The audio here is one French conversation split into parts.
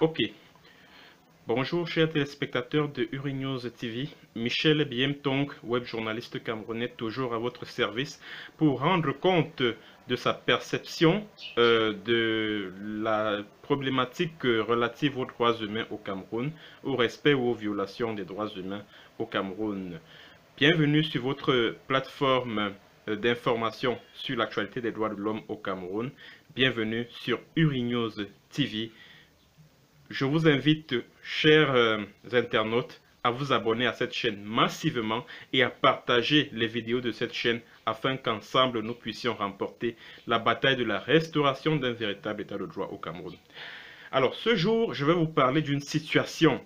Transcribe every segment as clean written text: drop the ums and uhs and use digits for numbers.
Ok. Bonjour chers téléspectateurs de Urinews TV, Michel Biemtong, web journaliste camerounais, toujours à votre service pour rendre compte de sa perception de la problématique relative aux droits humains au Cameroun, au respect ou aux violations des droits humains au Cameroun. Bienvenue sur votre plateforme d'information sur l'actualité des droits de l'homme au Cameroun. Bienvenue sur Urinews TV. Je vous invite, chers internautes, à vous abonner à cette chaîne massivement et à partager les vidéos de cette chaîne afin qu'ensemble nous puissions remporter la bataille de la restauration d'un véritable état de droit au Cameroun. Alors ce jour, je vais vous parler d'une situation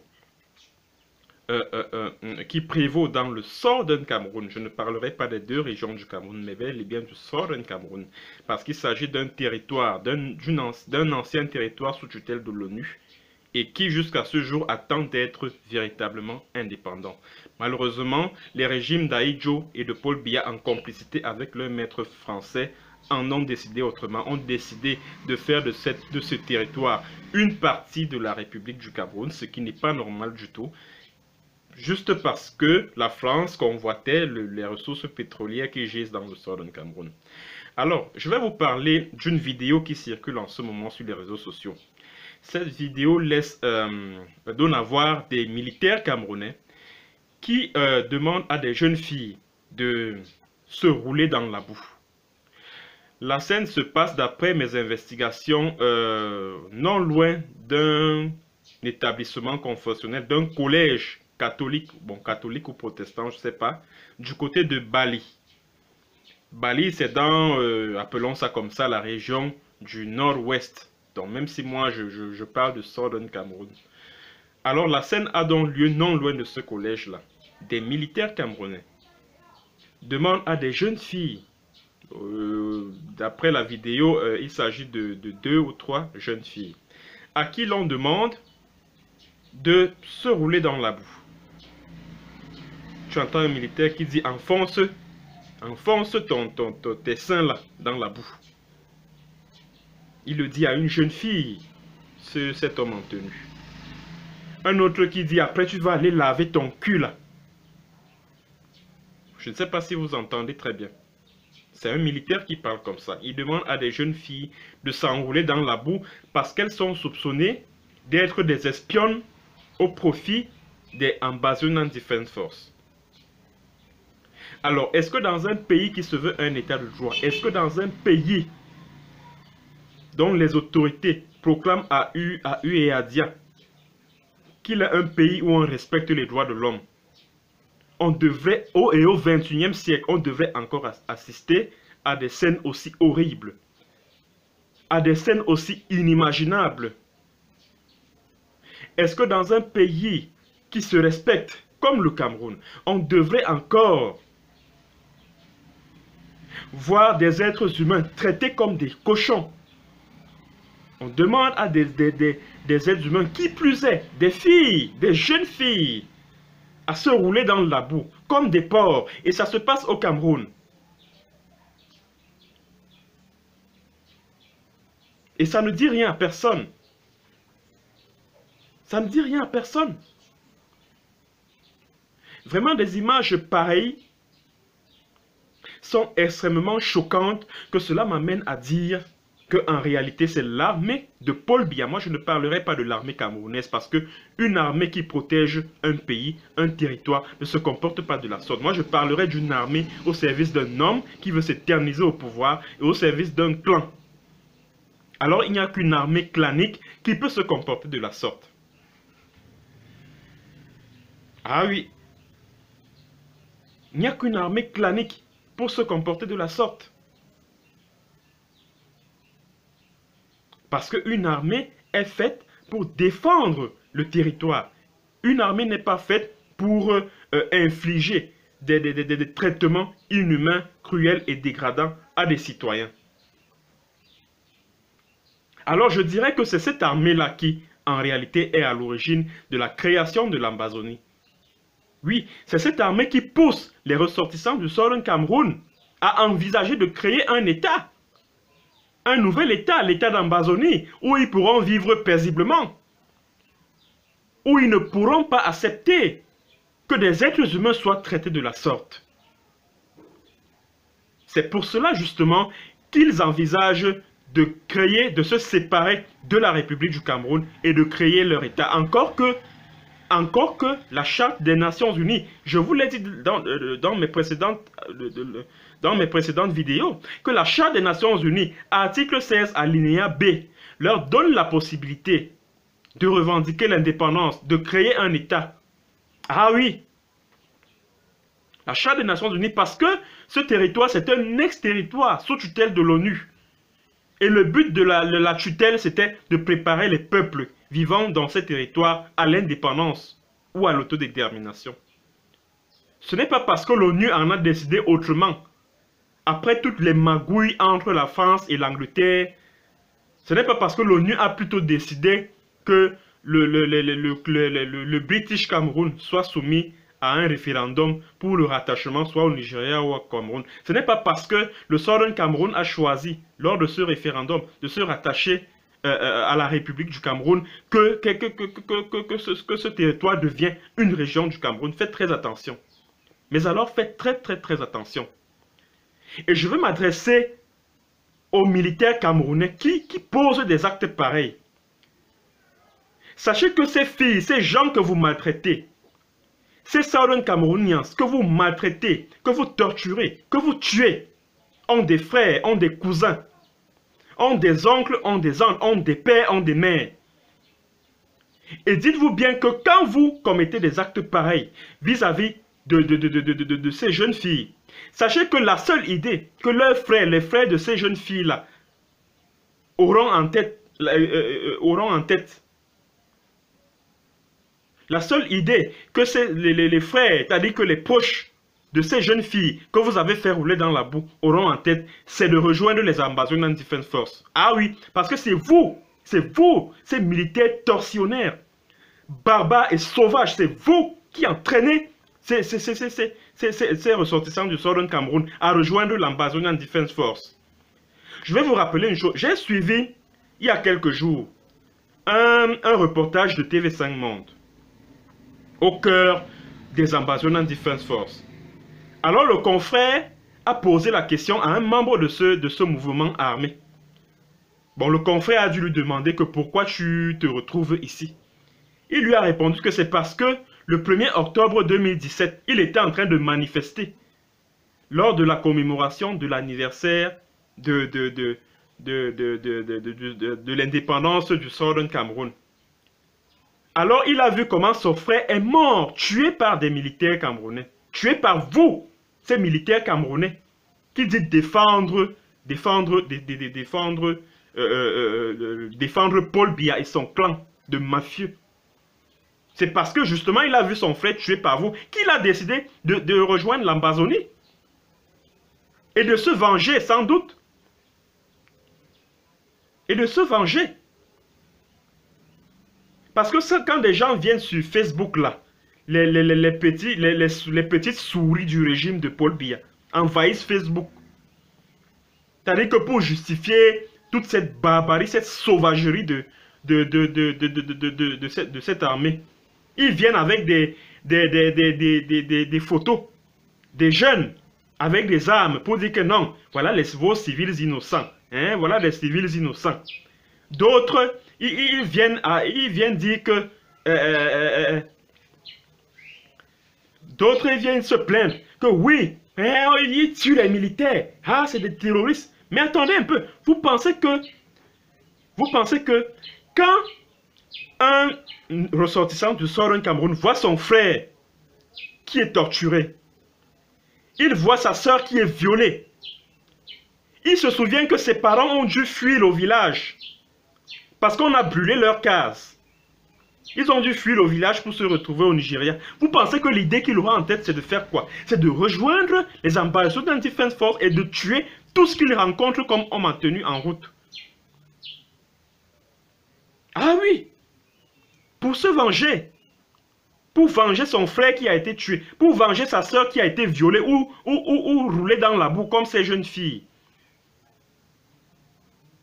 qui prévaut dans le sort d'un Cameroun. Je ne parlerai pas des deux régions du Cameroun, mais bel et bien du sort d'un Cameroun, parce qu'il s'agit d'un territoire, d'un ancien territoire sous tutelle de l'ONU, et qui jusqu'à ce jour attend d'être véritablement indépendant. Malheureusement, les régimes d'Ahidjo et de Paul Biya, en complicité avec leurs maîtres français, en ont décidé autrement, ont décidé de faire de ce territoire une partie de la République du Cameroun, ce qui n'est pas normal du tout, juste parce que la France convoitait les ressources pétrolières qui gisent dans le sort du Cameroun. Alors, je vais vous parler d'une vidéo qui circule en ce moment sur les réseaux sociaux. Cette vidéo donne à voir des militaires camerounais qui demandent à des jeunes filles de se rouler dans la boue. La scène se passe, d'après mes investigations, non loin d'un établissement confessionnel, d'un collège catholique, bon catholique ou protestant, je ne sais pas, du côté de Bali. Bali, c'est dans, appelons ça comme ça, la région du nord-ouest. Donc, même si moi je parle de Southern Cameroun. Alors la scène a donc lieu non loin de ce collège-là. Des militaires camerounais demandent à des jeunes filles, d'après la vidéo, il s'agit de 2 ou 3 jeunes filles, à qui l'on demande de se rouler dans la boue. Tu entends un militaire qui dit enfonce tes seins là dans la boue. Il le dit à une jeune fille, cet homme en tenue. Un autre qui dit, après tu vas aller laver ton cul là. Je ne sais pas si vous entendez très bien. C'est un militaire qui parle comme ça. Il demande à des jeunes filles de s'enrouler dans la boue parce qu'elles sont soupçonnées d'être des espionnes au profit des Ambazonian Defense Force. Alors, est-ce que dans un pays qui se veut un état de droit, est-ce que dans un pays dont les autorités proclament à U et à Dia qu'il est un pays où on respecte les droits de l'homme, on devrait, au 21e siècle, on devrait encore assister à des scènes aussi horribles, à des scènes aussi inimaginables? Est-ce que dans un pays qui se respecte, comme le Cameroun, on devrait encore voir des êtres humains traités comme des cochons? On demande à des êtres humains, qui plus est, des filles, des jeunes filles, à se rouler dans la boue, comme des porcs. Et ça se passe au Cameroun. Et ça ne dit rien à personne. Ça ne dit rien à personne. Vraiment, des images pareilles sont extrêmement choquantes, que cela m'amène à dire qu'en réalité, c'est l'armée de Paul Biya. Moi, je ne parlerai pas de l'armée camerounaise parce qu'une armée qui protège un pays, un territoire, ne se comporte pas de la sorte. Moi, je parlerai d'une armée au service d'un homme qui veut s'éterniser au pouvoir et au service d'un clan. Alors, il n'y a qu'une armée clanique qui peut se comporter de la sorte. Ah oui. Il n'y a qu'une armée clanique pour se comporter de la sorte. Parce qu'une armée est faite pour défendre le territoire. Une armée n'est pas faite pour infliger des traitements inhumains, cruels et dégradants à des citoyens. Alors je dirais que c'est cette armée-là qui, en réalité, est à l'origine de la création de l'Ambazonie. Oui, c'est cette armée qui pousse les ressortissants du Southern Cameroun à envisager de créer un État. Un nouvel État, l'État d'Ambazonie, où ils pourront vivre paisiblement. où ils ne pourront pas accepter que des êtres humains soient traités de la sorte. C'est pour cela justement qu'ils envisagent de créer, de se séparer de la République du Cameroun et de créer leur État. Encore que la Charte des Nations Unies, je vous l'ai dit dans mes précédentes vidéos, que la Charte des Nations Unies, article 16, alinéa B, leur donne la possibilité de revendiquer l'indépendance, de créer un État. Ah oui, la Charte des Nations Unies, parce que ce territoire, c'est un ex-territoire sous tutelle de l'ONU. Et le but de la tutelle, c'était de préparer les peuples vivant dans ces territoires à l'indépendance ou à l'autodétermination. Ce n'est pas parce que l'ONU en a décidé autrement. Après toutes les magouilles entre la France et l'Angleterre, ce n'est pas parce que l'ONU a plutôt décidé que le British Cameroun soit soumis à un référendum pour le rattachement soit au Nigeria ou au Cameroun. Ce n'est pas parce que le Southern Cameroun a choisi, lors de ce référendum, de se rattacher à la République du Cameroun que ce territoire devient une région du Cameroun. Faites très attention. Mais alors, faites très attention. Et je veux m'adresser aux militaires camerounais qui posent des actes pareils. Sachez que ces filles, ces gens que vous maltraitez, ces Southern Camerouniens que vous maltraitez, que vous torturez, que vous tuez, ont des frères, ont des cousins, ont des oncles, ont des oncles, ont des pères, ont des mères. Et dites-vous bien que quand vous commettez des actes pareils vis-à-vis de ces jeunes filles, sachez que la seule idée que leurs frères, les frères de ces jeunes filles-là, auront en tête, la seule idée que les frères, c'est-à-dire que les proches de ces jeunes filles que vous avez fait rouler dans la boue auront en tête, c'est de rejoindre les Ambazonian Defense Force. Ah oui, parce que c'est vous, ces militaires tortionnaires, barbares et sauvages, c'est vous qui entraînez ces ressortissants du Southern Cameroun à rejoindre l'Ambazonian Defense Force. Je vais vous rappeler une chose, j'ai suivi il y a quelques jours un reportage de TV5 Monde au cœur des Ambazonian Defense Force. Alors le confrère a posé la question à un membre de ce mouvement armé. Bon, le confrère a dû lui demander que pourquoi tu te retrouves ici. Il lui a répondu que c'est parce que le 1er octobre 2017, il était en train de manifester lors de la commémoration de l'anniversaire de l'indépendance du Southern Cameroun. Alors il a vu comment son frère est mort, tué par des militaires camerounais. Tué par vous, ces militaires camerounais, qui disent défendre Paul Biya et son clan de mafieux. C'est parce que justement il a vu son frère tué par vous qu'il a décidé de rejoindre l'Ambazonie. Et de se venger sans doute. Et de se venger. Parce que quand des gens viennent sur Facebook là, les petites souris du régime de Paul Biya envahissent Facebook. C'est-à-dire que pour justifier toute cette barbarie, cette sauvagerie de cette armée, ils viennent avec des photos des jeunes avec des armes pour dire que non, voilà vos civils innocents. Hein, voilà les civils innocents. D'autres, ils viennent dire que... d'autres viennent se plaindre que oui, ils tuent les militaires. Ah, c'est des terroristes. Mais attendez un peu. Vous pensez que quand un ressortissant du Southern Cameroun voit son frère qui est torturé, il voit sa soeur qui est violée, il se souvient que ses parents ont dû fuir au village parce qu'on a brûlé leur case. Ils ont dû fuir au village pour se retrouver au Nigeria. Vous pensez que l'idée qu'il aura en tête, c'est de faire quoi? C'est de rejoindre les Ambazonian Defense Force et de tuer tout ce qu'il rencontre comme homme en tenue en route. Ah oui! Pour se venger. Pour venger son frère qui a été tué. Pour venger sa soeur qui a été violée ou roulée dans la boue comme ces jeunes filles.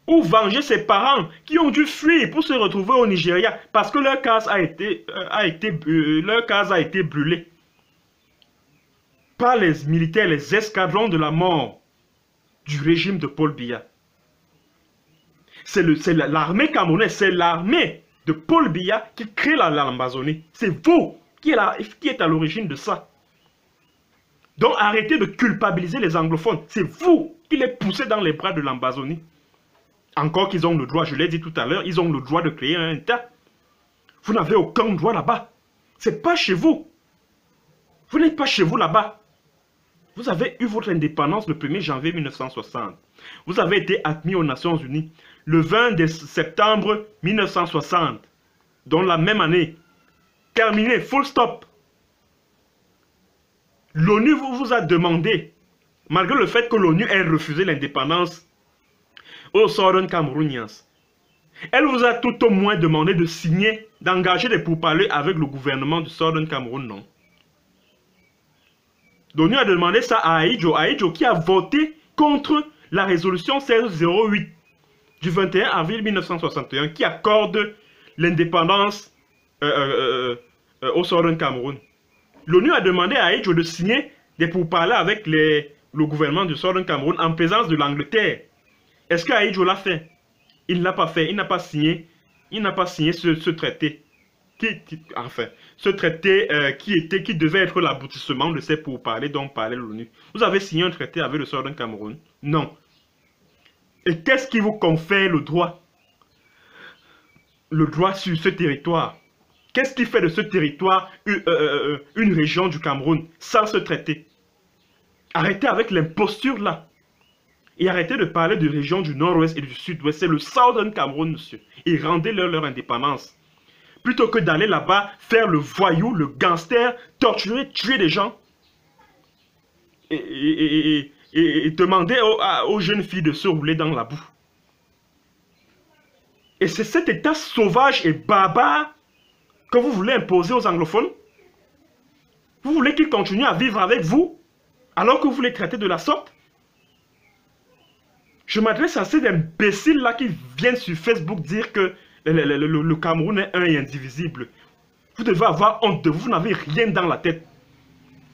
ou venger ses parents qui ont dû fuir pour se retrouver au Nigeria parce que leur case a été brûlée par les militaires, les escadrons de la mort du régime de Paul Biya. C'est l'armée camerounaise, c'est l'armée de Paul Biya qui crée l'Amazonie. C'est vous qui êtes à l'origine de ça. Donc arrêtez de culpabiliser les anglophones. C'est vous qui les poussez dans les bras de l'Amazonie. Encore qu'ils ont le droit, je l'ai dit tout à l'heure, ils ont le droit de créer un État. Vous n'avez aucun droit là-bas. C'est pas chez vous. Vous n'êtes pas chez vous là-bas. Vous avez eu votre indépendance le 1er janvier 1960. Vous avez été admis aux Nations Unies le 20 septembre 1960. Dans la même année. Terminé, full stop. L'ONU vous a demandé, malgré le fait que l'ONU ait refusé l'indépendance aux Southern Cameroonians, elle vous a tout au moins demandé de signer, d'engager des pourparlers avec le gouvernement du Southern Cameroun, non? L'ONU a demandé ça à Ahidjo qui a voté contre la résolution 1608 du 21 avril 1961 qui accorde l'indépendance au Southern Cameroun. L'ONU a demandé à Ahidjo de signer des pourparlers avec le gouvernement du Southern Cameroun en présence de l'Angleterre. Est-ce qu'Ahidjo l'a fait? Il ne l'a pas fait, il n'a pas signé ce traité. Ce traité qui devait être l'aboutissement de ces pourparlers dont parlait l'ONU. Vous avez signé un traité avec le Southern Cameroun? Non. Et qu'est-ce qui vous confère le droit? Le droit sur ce territoire? Qu'est-ce qui fait de ce territoire une région du Cameroun sans ce traité? Arrêtez avec l'imposture là. Et arrêtez de parler de régions du nord-ouest et du sud-ouest. C'est le Southern Cameroun, monsieur. Et rendez-leur leur indépendance. Plutôt que d'aller là-bas faire le voyou, le gangster, torturer, tuer des gens. Et demander aux jeunes filles de se rouler dans la boue. Et c'est cet état sauvage et barbare que vous voulez imposer aux anglophones? Vous voulez qu'ils continuent à vivre avec vous alors que vous les traitez de la sorte? Je m'adresse à ces imbéciles-là qui viennent sur Facebook dire que le Cameroun est un et indivisible. Vous devez avoir honte de vous, vous n'avez rien dans la tête.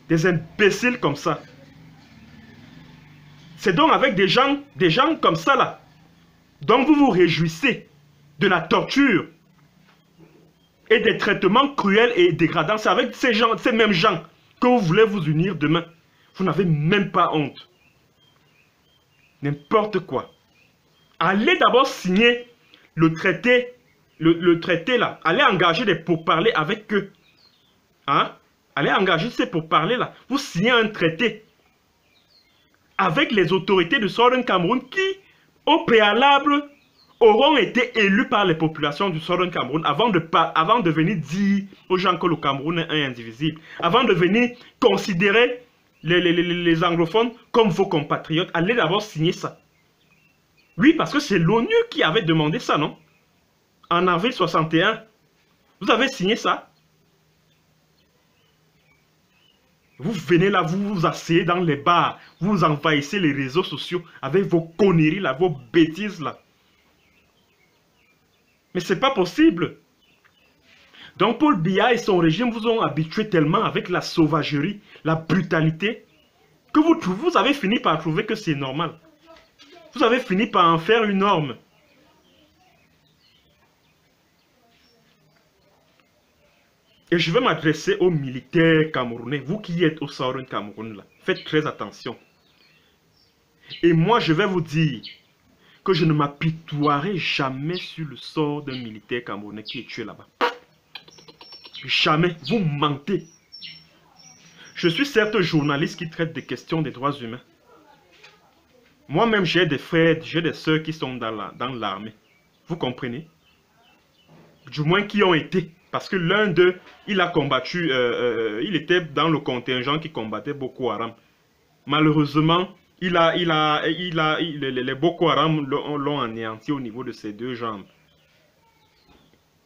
Des imbéciles comme ça. C'est donc avec des gens comme ça là. Donc vous vous réjouissez de la torture et des traitements cruels et dégradants. C'est avec ces mêmes gens que vous voulez vous unir demain. Vous n'avez même pas honte. N'importe quoi. Allez d'abord signer le traité là. Allez engager des pourparlers avec eux. Hein? Allez engager ces pourparlers là. Vous signez un traité avec les autorités du Southern Cameroun qui, au préalable, auront été élus par les populations du Southern Cameroun avant de venir dire aux gens que le Cameroun est un indivisible. Avant de venir considérer les anglophones comme vos compatriotes. Allez d'abord signer ça. Oui, parce que c'est l'ONU qui avait demandé ça, non? En avril 61. Vous avez signé ça? Vous venez là, vous vous asseyez dans les bars, vous envahissez les réseaux sociaux avec vos conneries là, vos bêtises là. Mais c'est pas possible. Donc Paul Biya et son régime vous ont habitué tellement avec la sauvagerie, la brutalité, que vous avez fini par trouver que c'est normal. Vous avez fini par en faire une norme. Et je vais m'adresser aux militaires camerounais, vous qui êtes au Southern Cameroun là. Faites très attention. Et moi je vais vous dire que je ne m'apitoierai jamais sur le sort d'un militaire camerounais qui est tué là-bas. Jamais. Vous mentez. Je suis certes journaliste qui traite des questions des droits humains. Moi-même, j'ai des frères, j'ai des soeurs qui sont dans l'armée. Vous comprenez? Du moins qui ont été. Parce que l'un d'eux, il a combattu, il était dans le contingent qui combattait Boko Haram. Malheureusement, les Boko Haram l'ont anéanti au niveau de ses deux jambes.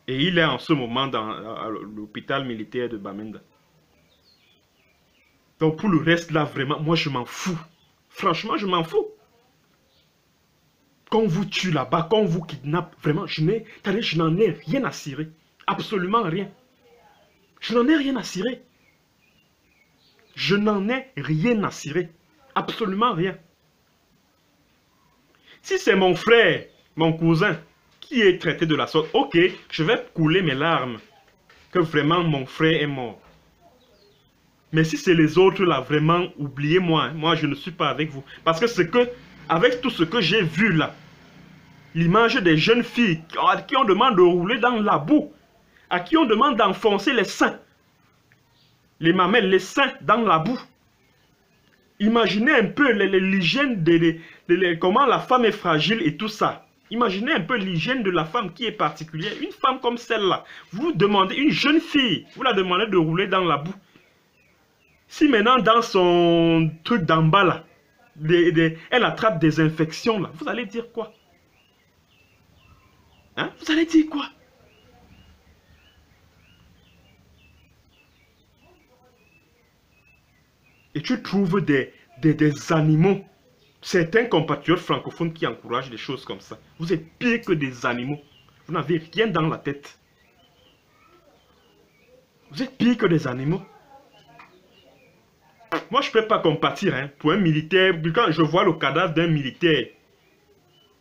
Et il est en ce moment dans l'hôpital militaire de Bamenda. Donc pour le reste là, vraiment, moi je m'en fous. Franchement, je m'en fous. qu'on vous tue là-bas, qu'on vous kidnappe, vraiment, je n'en ai rien à cirer. Absolument rien. Je n'en ai rien à cirer. Je n'en ai rien à cirer. Absolument rien. Si c'est mon frère, mon cousin, qui est traité de la sorte, ok, je vais couler mes larmes. Que vraiment mon frère est mort. Mais si c'est les autres là, vraiment, oubliez-moi. Moi, je ne suis pas avec vous. Parce que avec tout ce que j'ai vu là, l'image des jeunes filles à qui on demande de rouler dans la boue, à qui on demande d'enfoncer les seins, les mamelles, les seins dans la boue. Imaginez un peu l'hygiène comment la femme est fragile et tout ça. Imaginez un peu l'hygiène de la femme qui est particulière. Une femme comme celle-là, vous demandez, une jeune fille, vous la demandez de rouler dans la boue. Si maintenant dans son truc d'en bas là, elle attrape des infections là, vous allez dire quoi? Hein? Vous allez dire quoi? Et tu trouves des animaux, certains compatriotes francophones qui encouragent des choses comme ça. Vous êtes pire que des animaux. Vous n'avez rien dans la tête. Vous êtes pire que des animaux. Moi, je ne peux pas compatir hein, pour un militaire. Quand je vois le cadavre d'un militaire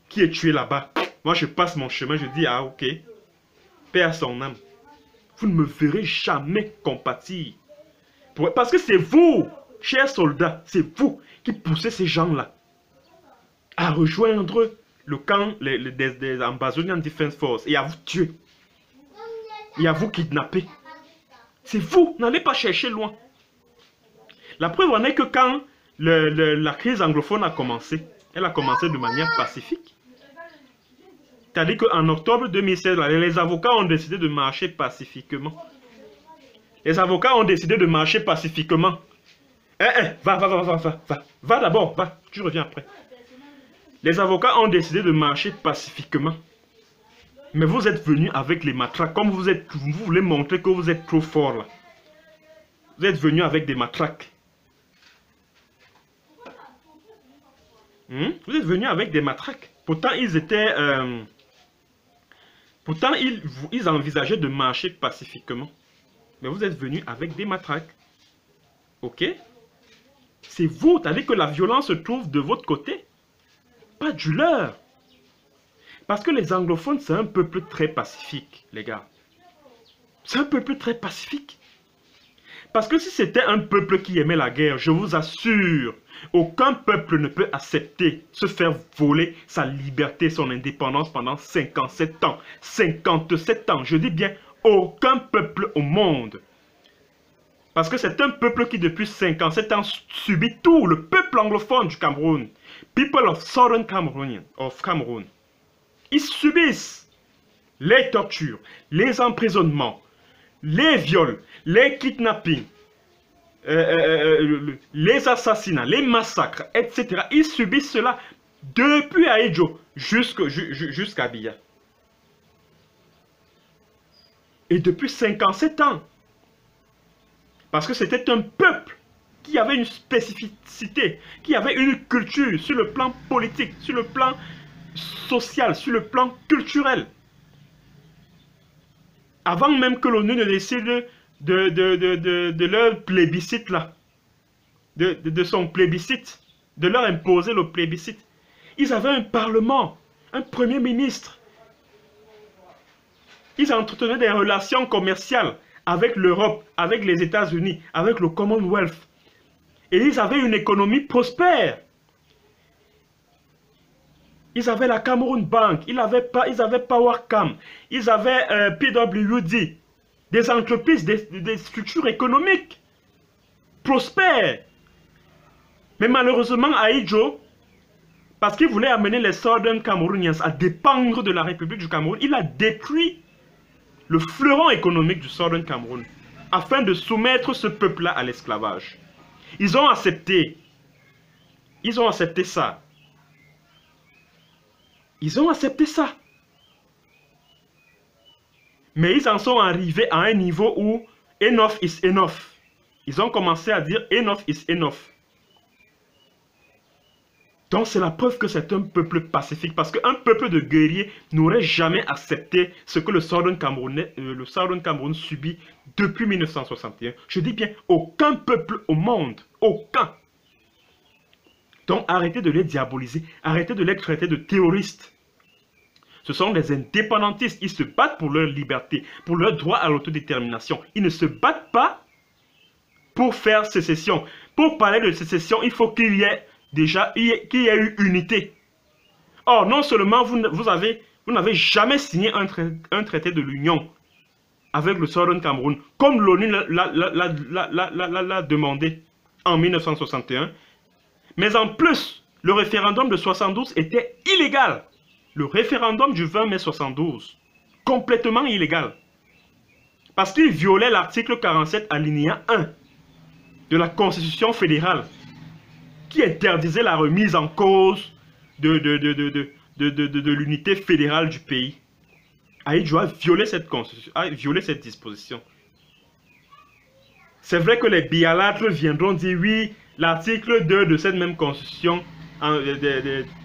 qui est tué là-bas, moi, je passe mon chemin, je dis, ah, ok, paix à son âme. Vous ne me verrez jamais compatir. Parce que c'est vous, chers soldats, c'est vous qui poussez ces gens-là à rejoindre le camp des Ambazonian Defense Force et à vous tuer. Et à vous kidnapper. C'est vous, n'allez pas chercher loin. La preuve en est que quand la crise anglophone a commencé, elle a commencé de manière pacifique. C'est-à-dire qu'en octobre 2016, les avocats ont décidé de marcher pacifiquement. Les avocats ont décidé de marcher pacifiquement. Va d'abord, va, tu reviens après. Les avocats ont décidé de marcher pacifiquement. Mais vous êtes venus avec les matraques, comme vous voulez montrer que vous êtes trop fort là. Vous êtes venus avec des matraques. Vous êtes venus avec des matraques. Pourtant, ils étaient... pourtant, ils envisageaient de marcher pacifiquement. Mais vous êtes venus avec des matraques. Ok? C'est vous, c'est-à-dire que la violence se trouve de votre côté. Pas du leur. Parce que les anglophones, c'est un peuple très pacifique, les gars. C'est un peuple très pacifique. Parce que si c'était un peuple qui aimait la guerre, je vous assure, aucun peuple ne peut accepter se faire voler sa liberté, son indépendance pendant 57 ans. 57 ans, je dis bien aucun peuple au monde. Parce que c'est un peuple qui depuis 57 ans subit tout, le peuple anglophone du Cameroun. People of Southern Cameroon. Ils subissent les tortures, les emprisonnements, les viols, les kidnappings, les assassinats, les massacres, etc. Ils subissent cela depuis Aïdjo jusqu'à Biya. Et depuis 57 ans. Parce que c'était un peuple qui avait une spécificité, qui avait une culture sur le plan politique, sur le plan social, sur le plan culturel. Avant même que l'ONU ne décide de leur plébiscite là, de son plébiscite, de leur imposer le plébiscite. Ils avaient un parlement, un premier ministre. Ils entretenaient des relations commerciales avec l'Europe, avec les États-Unis, avec le Commonwealth. Et ils avaient une économie prospère. Ils avaient la Cameroon Bank, ils avaient PowerCam, ils avaient PWD, des entreprises, des structures économiques prospères. Mais malheureusement, Aïdjo, parce qu'il voulait amener les Southern Cameroonians à dépendre de la République du Cameroun, il a détruit le fleuron économique du Southern Cameroun afin de soumettre ce peuple-là à l'esclavage. Ils ont accepté. Ils ont accepté ça. Ils ont accepté ça. Mais ils en sont arrivés à un niveau où enough is enough. Ils ont commencé à dire enough is enough. Donc c'est la preuve que c'est un peuple pacifique, parce qu'un peuple de guerriers n'aurait jamais accepté ce que le Southern Cameroun subit depuis 1961. Je dis bien aucun peuple au monde, aucun. Donc arrêtez de les diaboliser, arrêtez de les traiter de terroristes. Ce sont des indépendantistes, ils se battent pour leur liberté, pour leur droit à l'autodétermination. Ils ne se battent pas pour faire sécession. Pour parler de sécession, il faut qu'il y ait déjà eu unité. Or, non seulement vous n'avez jamais signé un traité de l'Union avec le Southern Cameroun, comme l'ONU l'a demandé en 1961, mais en plus, le référendum de 72 était illégal. Le référendum du 20 mai 72, complètement illégal. Parce qu'il violait l'article 47 alinéa 1 de la Constitution fédérale, qui interdisait la remise en cause de l'unité fédérale du pays. Ahidjo a violé cette disposition. C'est vrai que les bialâtres viendront dire oui, l'article 2 de cette même constitution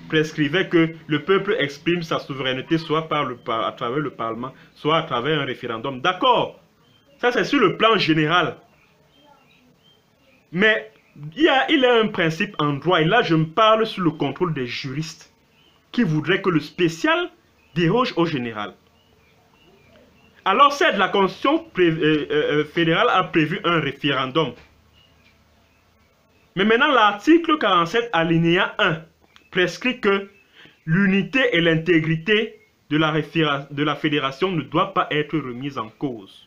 prescrivait que le peuple exprime sa souveraineté soit à travers le Parlement, soit à travers un référendum. D'accord, ça c'est sur le plan général. Mais il y a un principe en droit, et là je me parle sous le contrôle des juristes, qui voudraient que le spécial déroge au général. Alors certes, la Constitution fédérale a prévu un référendum. Mais maintenant l'article 47 alinéa 1 prescrit que l'unité et l'intégrité de la fédération ne doivent pas être remises en cause.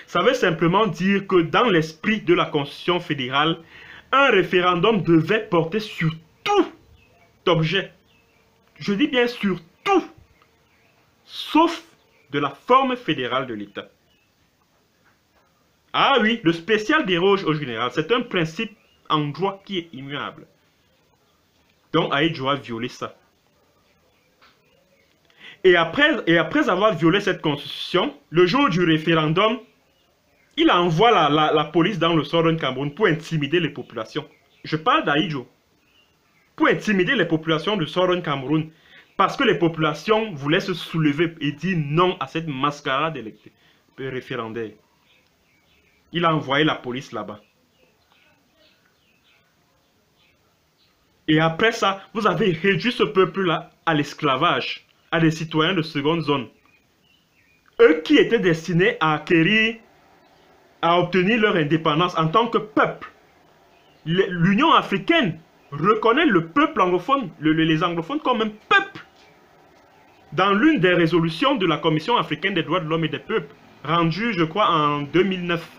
Ça veut simplement dire que dans l'esprit de la Constitution fédérale, un référendum devait porter sur tout objet. Je dis bien sur tout, sauf de la forme fédérale de l'État. Ah oui, le spécial déroge au général. C'est un principe en droit qui est immuable. Donc Ahidjo a violé ça. Et après avoir violé cette constitution, le jour du référendum, il envoie la police dans le Southern Cameroun pour intimider les populations. Je parle d'Ahidjo. Pour intimider les populations du Southern Cameroun. Parce que les populations voulaient se soulever et dire non à cette mascarade référendaire. Il a envoyé la police là-bas. Et après ça, vous avez réduit ce peuple-là à l'esclavage, à des citoyens de seconde zone. Eux qui étaient destinés à acquérir, à obtenir leur indépendance en tant que peuple. L'Union africaine reconnaît le peuple anglophone, les anglophones comme un peuple. Dans l'une des résolutions de la Commission africaine des droits de l'homme et des peuples, rendue, je crois, en 2009.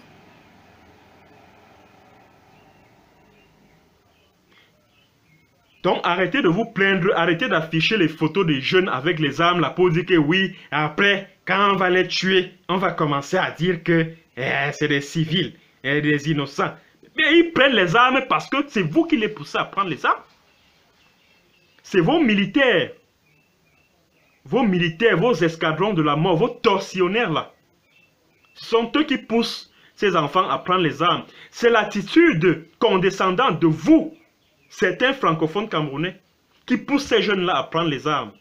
Donc arrêtez de vous plaindre, arrêtez d'afficher les photos des jeunes avec les armes là pour dire que oui, après, quand on va les tuer, on va commencer à dire que c'est des civils, des innocents. Mais ils prennent les armes parce que c'est vous qui les poussez à prendre les armes. C'est vos militaires, vos escadrons de la mort, vos tortionnaires là. Ce sont eux qui poussent ces enfants à prendre les armes. C'est l'attitude condescendante de vous, certains francophones camerounais, qui poussent ces jeunes-là à prendre les armes.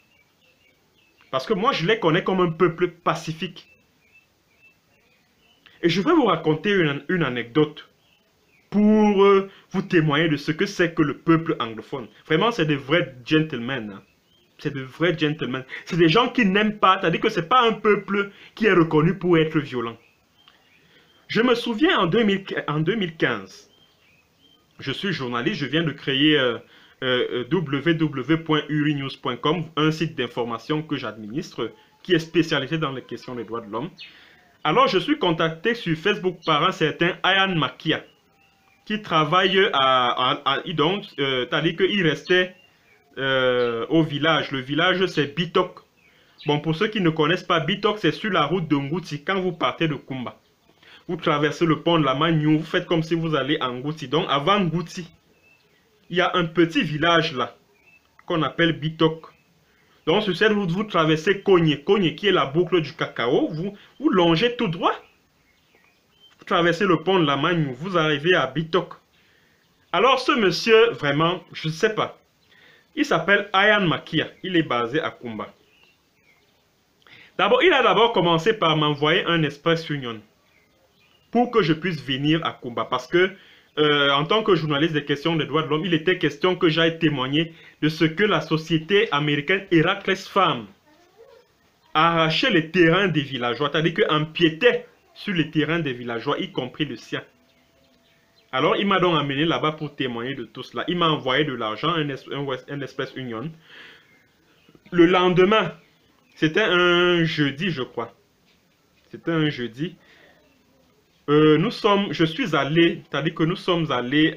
Parce que moi, je les connais comme un peuple pacifique. Et je vais vous raconter une anecdote pour vous témoigner de ce que c'est que le peuple anglophone. Vraiment, c'est des vrais gentlemen. Hein. C'est de vrais gentlemen. C'est des gens qui n'aiment pas, c'est-à-dire que ce n'est pas un peuple qui est reconnu pour être violent. Je me souviens en 2015, je suis journaliste, je viens de créer www.urinews.com, un site d'information que j'administre, qui est spécialisé dans les questions des droits de l'homme. Alors je suis contacté sur Facebook par un certain Ayan Makia, qui travaille c'est-à-dire qu'il restait au village. Le village c'est Bitok. Bon, pour ceux qui ne connaissent pas, Bitok c'est sur la route de Ngouti quand vous partez de Kumba. Vous traversez le pont de la Magnou, vous faites comme si vous allez en Ngouti. Donc avant Ngouti, il y a un petit village là, qu'on appelle Bitok. Donc sur cette route, vous traversez Kogné. Kogné qui est la boucle du cacao, vous longez tout droit. Vous traversez le pont de la Magnou, vous arrivez à Bitok. Alors ce monsieur, vraiment, je ne sais pas. Il s'appelle Ayan Makia. Il est basé à Kumba. D'abord, il a d'abord commencé par m'envoyer un Express Union pour que je puisse venir à Kumba. Parce que, en tant que journaliste des questions des droits de l'homme, il était question que j'aille témoigner de ce que la société américaine Heracles Farm arrachait les terrains des villageois, c'est-à-dire qu'empiétait sur les terrains des villageois, y compris le sien. Alors, il m'a donc amené là-bas pour témoigner de tout cela. Il m'a envoyé de l'argent, un Express Union. Le lendemain, c'était un jeudi, je crois. C'était un jeudi. Je suis allé, c'est-à-dire que nous sommes allés,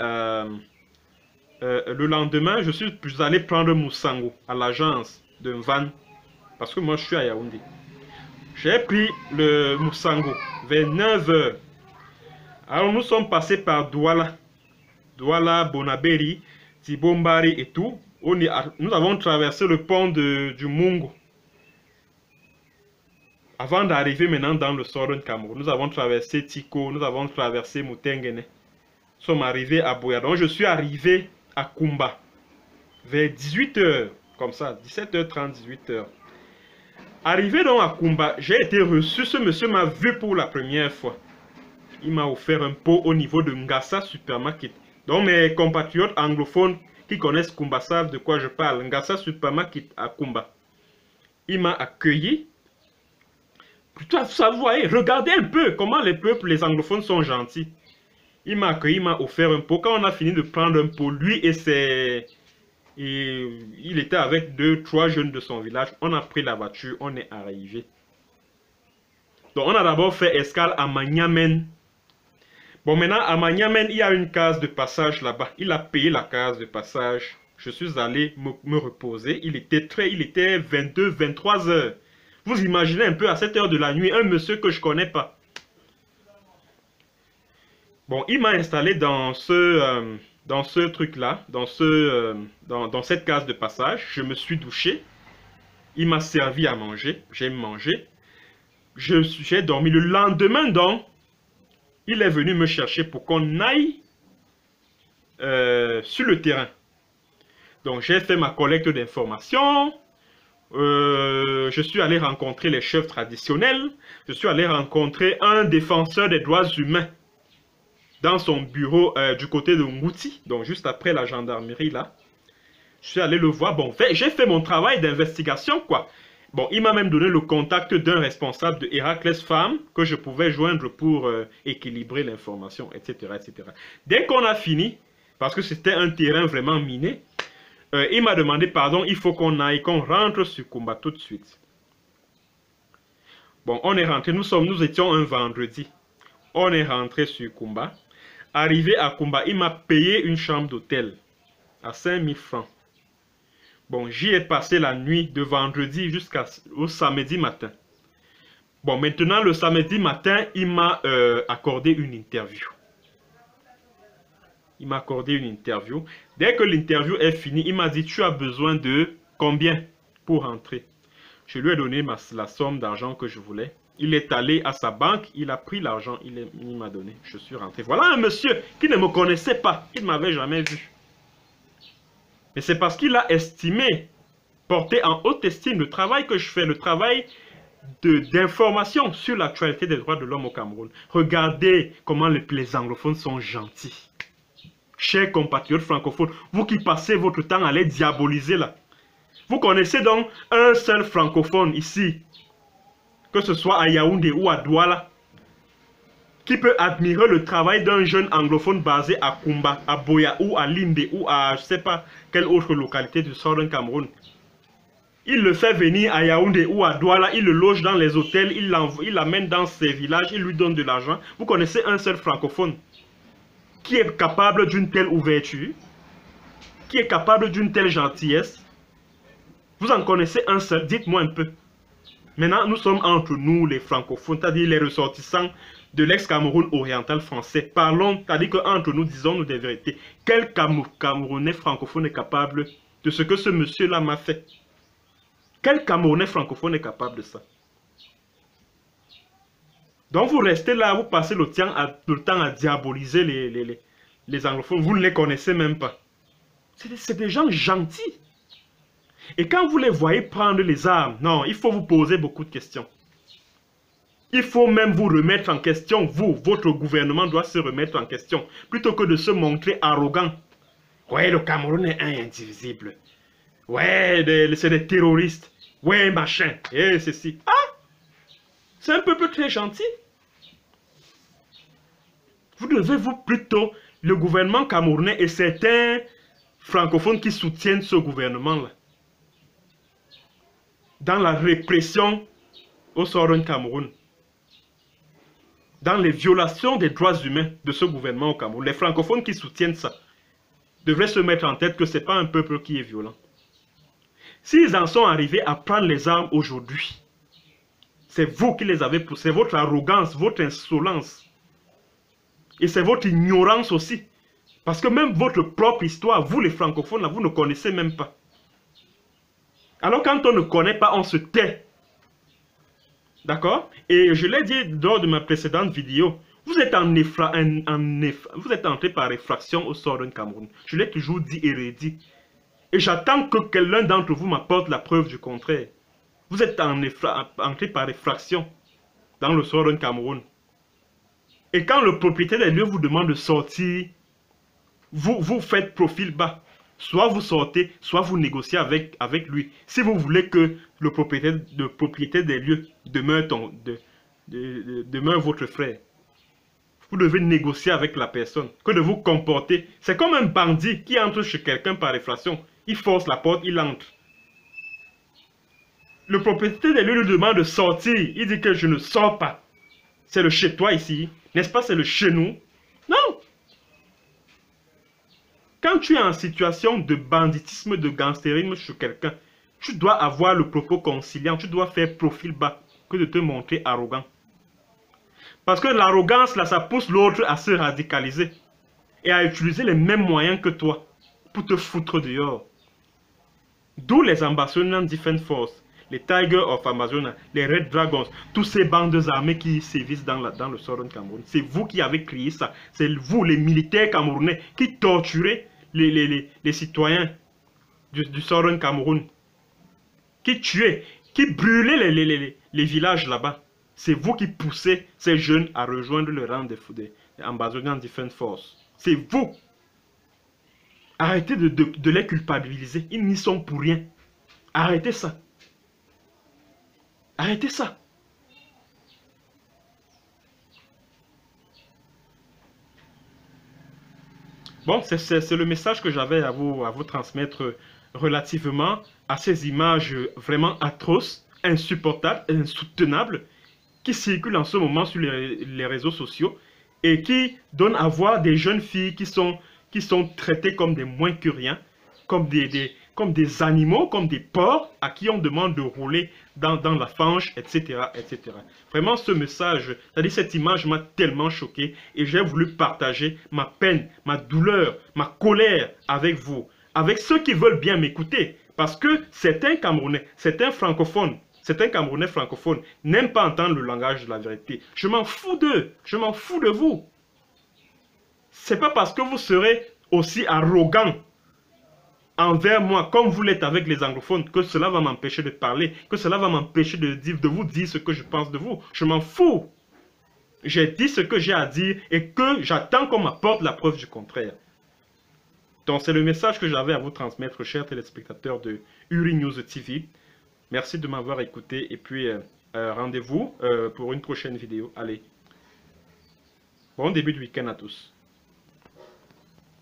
le lendemain, je suis allé prendre Moussango à l'agence de Van, parce que moi je suis à Yaoundé. J'ai pris le Moussango vers 9 h. Alors nous sommes passés par Douala, Bonaberi, Tibombari et tout. Nous avons traversé le pont du Mungo. Avant d'arriver maintenant dans le Southern Cameroun, nous avons traversé Tiko, nous avons traversé Moutengene. Nous sommes arrivés à Boya. Donc je suis arrivé à Kumba vers 18 h, comme ça, 17 h 30, 18 h. Arrivé donc à Kumba, j'ai été reçu. Ce monsieur m'a vu pour la première fois. Il m'a offert un pot au niveau de Ngassa Supermarket. Donc mes compatriotes anglophones qui connaissent Kumba savent de quoi je parle. Ngassa Supermarket à Kumba. Il m'a accueilli. Putain, vous voyez, regardez un peu comment les peuples, les anglophones sont gentils. Il m'a accueilli, il m'a offert un pot. Quand on a fini de prendre un pot, lui et ses... Et il était avec 2-3 jeunes de son village. On a pris la voiture, on est arrivé. Donc on a d'abord fait escale à Maniamen. Bon, maintenant à Maniamen, il y a une case de passage là-bas. Il a payé la case de passage. Je suis allé me reposer. Il était 22-23 heures. Vous imaginez un peu à cette heure de la nuit, un monsieur que je ne connais pas. Bon, il m'a installé dans ce truc-là, dans cette case de passage. Je me suis douché. Il m'a servi à manger. J'ai mangé. J'ai dormi. Le lendemain, donc, il est venu me chercher pour qu'on aille sur le terrain. Donc, j'ai fait ma collecte d'informations. Je suis allé rencontrer les chefs traditionnels. Je suis allé rencontrer un défenseur des droits humains dans son bureau du côté de Ngouti, donc juste après la gendarmerie là. Je suis allé le voir. Bon, j'ai fait mon travail d'investigation, quoi. Bon, il m'a même donné le contact d'un responsable de Heracles Farm que je pouvais joindre pour équilibrer l'information, etc., etc. Dès qu'on a fini, parce que c'était un terrain vraiment miné, il m'a demandé pardon, il faut qu'on aille, qu'on rentre sur Kumba tout de suite. Bon, on est rentré, nous étions un vendredi. On est rentré sur Kumba. Arrivé à Kumba, il m'a payé une chambre d'hôtel à 5000 francs. Bon, j'y ai passé la nuit de vendredi jusqu'au samedi matin. Bon, maintenant, le samedi matin, il m'a accordé une interview. Il m'a accordé une interview. Dès que l'interview est finie, il m'a dit, tu as besoin de combien pour rentrer? Je lui ai donné la somme d'argent que je voulais. Il est allé à sa banque, il a pris l'argent, il m'a donné. Je suis rentré. Voilà un monsieur qui ne me connaissait pas, il ne m'avait jamais vu. Mais c'est parce qu'il a estimé, porté en haute estime le travail que je fais, le travail d'information sur l'actualité des droits de l'homme au Cameroun. Regardez comment les anglophones sont gentils. Chers compatriotes francophones, vous qui passez votre temps à les diaboliser là. Vous connaissez donc un seul francophone ici, que ce soit à Yaoundé ou à Douala, qui peut admirer le travail d'un jeune anglophone basé à Kumba, à Boya ou à Limbe ou à je ne sais pas quelle autre localité du Southern Cameroun. Il le fait venir à Yaoundé ou à Douala, il le loge dans les hôtels, il l'amène dans ses villages, il lui donne de l'argent. Vous connaissez un seul francophone qui est capable d'une telle ouverture, qui est capable d'une telle gentillesse? Vous en connaissez un seul? Dites-moi un peu. Maintenant, nous sommes entre nous, les francophones, c'est-à-dire les ressortissants de l'ex-Cameroun oriental français. Parlons, c'est-à-dire qu'entre nous, disons-nous des vérités. Quel Camerounais francophone est capable de ce que ce monsieur-là m'a fait? Quel Camerounais francophone est capable de ça? Donc vous restez là, vous passez le temps à diaboliser les anglophones, vous ne les connaissez même pas. C'est des gens gentils. Et quand vous les voyez prendre les armes, non, il faut vous poser beaucoup de questions. Il faut même vous remettre en question, vous, votre gouvernement doit se remettre en question, plutôt que de se montrer arrogant. Ouais, le Cameroun est un indivisible. Ouais, c'est des terroristes. Ouais, machin. Et ceci. Ah, c'est un peuple très gentil. Vous devez vous plutôt, le gouvernement camerounais et certains francophones qui soutiennent ce gouvernement-là, dans la répression au Southern Cameroun, dans les violations des droits humains de ce gouvernement au Cameroun, les francophones qui soutiennent ça devraient se mettre en tête que ce n'est pas un peuple qui est violent. S'ils en sont arrivés à prendre les armes aujourd'hui, c'est vous qui les avez poussés, votre arrogance, votre insolence. Et c'est votre ignorance aussi. Parce que même votre propre histoire, vous les francophones, là, vous ne connaissez même pas. Alors quand on ne connaît pas, on se tait. D'accord? Et je l'ai dit lors de ma précédente vidéo, vous êtes, vous êtes entré par effraction au Southern Cameroun. Je l'ai toujours dit et redit. Et j'attends que l'un d'entre vous m'apporte la preuve du contraire. Vous êtes entré par effraction dans le Southern Cameroun. Et quand le propriétaire des lieux vous demande de sortir, vous faites profil bas. Soit vous sortez, soit vous négociez avec lui. Si vous voulez que le propriétaire des lieux demeure votre frère, vous devez négocier avec la personne. Que de vous comporter. C'est comme un bandit qui entre chez quelqu'un par effraction. Il force la porte, il entre. Le propriétaire des lieux lui demande de sortir. Il dit que je ne sors pas. C'est le chez toi ici. N'est-ce pas, c'est le chez nous? Non! Quand tu es en situation de banditisme, de gangstérisme chez quelqu'un, tu dois avoir le propos conciliant, tu dois faire profil bas que de te montrer arrogant. Parce que l'arrogance, là, ça pousse l'autre à se radicaliser et à utiliser les mêmes moyens que toi pour te foutre dehors. D'où les Ambazonian Defense Force, les Tigers of Amazon, les Red Dragons, tous ces bandes armées qui sévissent dans le Southern Cameroun. C'est vous qui avez créé ça. C'est vous, les militaires camerounais, qui torturez les citoyens du Southern Cameroun. Qui tuaient, qui brûlaient les villages là-bas. C'est vous qui poussez ces jeunes à rejoindre le rang des Ambazonian Defense Force. C'est vous. Arrêtez de les culpabiliser. Ils n'y sont pour rien. Arrêtez ça. Arrêtez ça. Bon, c'est le message que j'avais à vous transmettre relativement à ces images vraiment atroces, insupportables, insoutenables, qui circulent en ce moment sur les réseaux sociaux et qui donnent à voir des jeunes filles qui sont traitées comme des moins que rien, comme des animaux, comme des porcs à qui on demande de rouler dans la fange, etc., etc. Vraiment, ce message, c'est-à-dire cette image m'a tellement choqué et j'ai voulu partager ma peine, ma douleur, ma colère avec vous, avec ceux qui veulent bien m'écouter. Parce que certains Camerounais, certains Camerounais francophones n'aiment pas entendre le langage de la vérité. Je m'en fous d'eux, je m'en fous de vous. C'est pas parce que vous serez aussi arrogant envers moi, comme vous l'êtes avec les anglophones, que cela va m'empêcher de parler, que cela va m'empêcher de vous dire ce que je pense de vous. Je m'en fous. J'ai dit ce que j'ai à dire et que j'attends qu'on m'apporte la preuve du contraire. Donc c'est le message que j'avais à vous transmettre, chers téléspectateurs de Uri News TV. Merci de m'avoir écouté et puis rendez-vous pour une prochaine vidéo. Allez, bon début de week-end à tous.